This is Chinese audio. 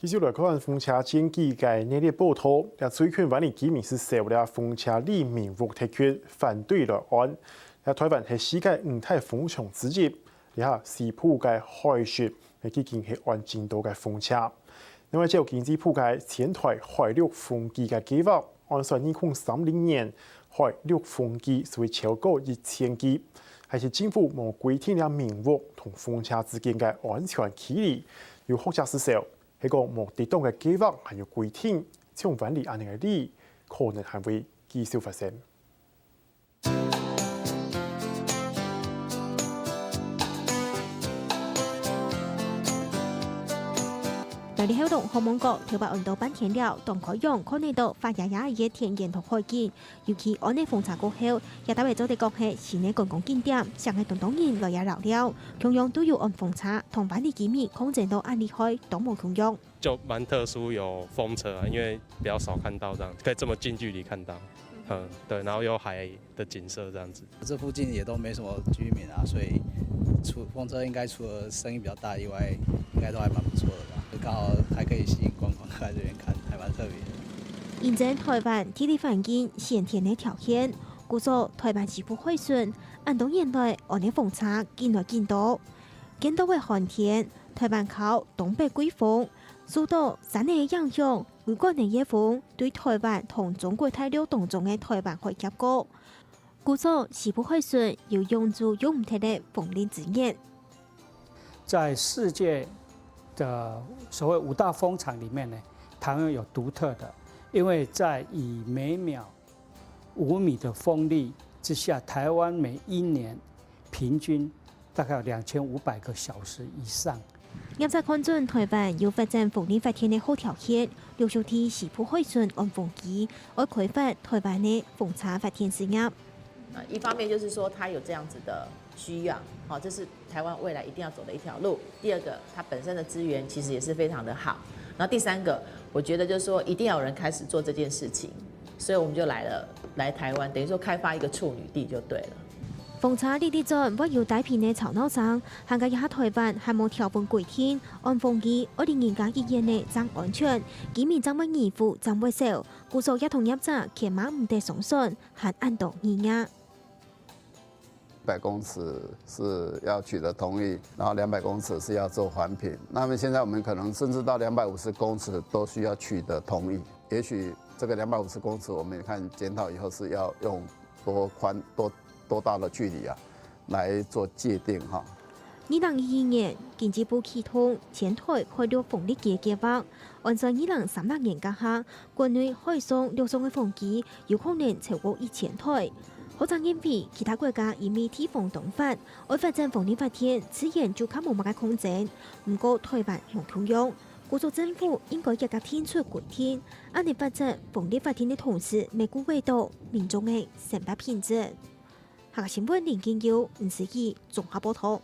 继续来看风车经济嘅热烈报道，也最近万里居民是受了风车里面物提出反对了案。也台湾係世界五大风场之一，也係西部嘅海雪，係已經係安進度嘅風車。另外，就經濟部嘅前台海陸風機嘅計劃，按算2030年海陸風機會超過1000機，係政府冇規定了民屋同風車之間嘅安全距離，要學者時候。係個冇跌動嘅計劃，還有規定，像萬里安尼嘅例，可能還會繼續發生。內地活動項目國調把溫度半天了，當可用可能到發芽芽嘅天然同海景，尤其安尼風車過後，也特別做啲國係市內觀光景點，上係東人來也熱鬧，同樣都要按風車同萬里居民控制到安厲害都冇同樣。就蠻特殊，有風車啊，因為比較少看到這樣，可以這麼近距離看到。對，然後有海的景色這樣子。這附近也都沒什麼居民啊，所以風車應該除了聲音比較大以外，應該都還蠻不錯的吧。就剛好還可以吸引觀光客來這邊看，還蠻特別的。現在台灣地理環境先天的條件，故所台灣西部海順，按當現代安尼風車見來見到，見到嘅寒天，台灣靠東北季風，受到山地嘅影響。每個年夜風對台灣同中國大陸當中嘅台灣海峽谷，故所西部海順要用住用唔同的風力資源。在世界的所謂五大風場裡面呢，台灣有獨特的，因為在以每秒5米的風力之下，台灣每一年平均大概有2500個小時以上。入則看準台灣要發展風力發電的好條件，陸續替西部海順按風機，而開發台灣的風車發電事業。一方面就是說，它有這樣子的需要，好，這是台灣未來一定要走的一條路。第二個，它本身的資源其實也是非常的好。然後第三個，我覺得就是說，一定要有人開始做這件事情，所以我們就來台灣，等於說開發一個處女地就對了。風車呢啲站我要大片嘅吵鬧聲，行過一下台灣係冇條本規定，按風機2021年嘅爭安全，居民爭乜義務爭乜少，故所一同入閘，起碼唔得鬆損，還按到議額。100公尺是要取得同意，然後200公尺是要做環評。那麼現在我們可能甚至到250公尺都需要取得同意。也許這個250公尺，我們也看檢討以後是要用多大的距離啊，來做界定哈。2022年，經濟部啟動前台海陸風力機計劃，按照2036年計下，國內海上陸上嘅風機有可能超過1000台。好在因為其他國家已未提防動法，而發展風力發電自然就較冇乜嘅空間。唔過台灣冇同樣，故所政府應該更加天出規定，按你發展風力發電嘅同時，未顧維到民眾嘅生活品質。下個新聞連見要吳思怡綜合報道。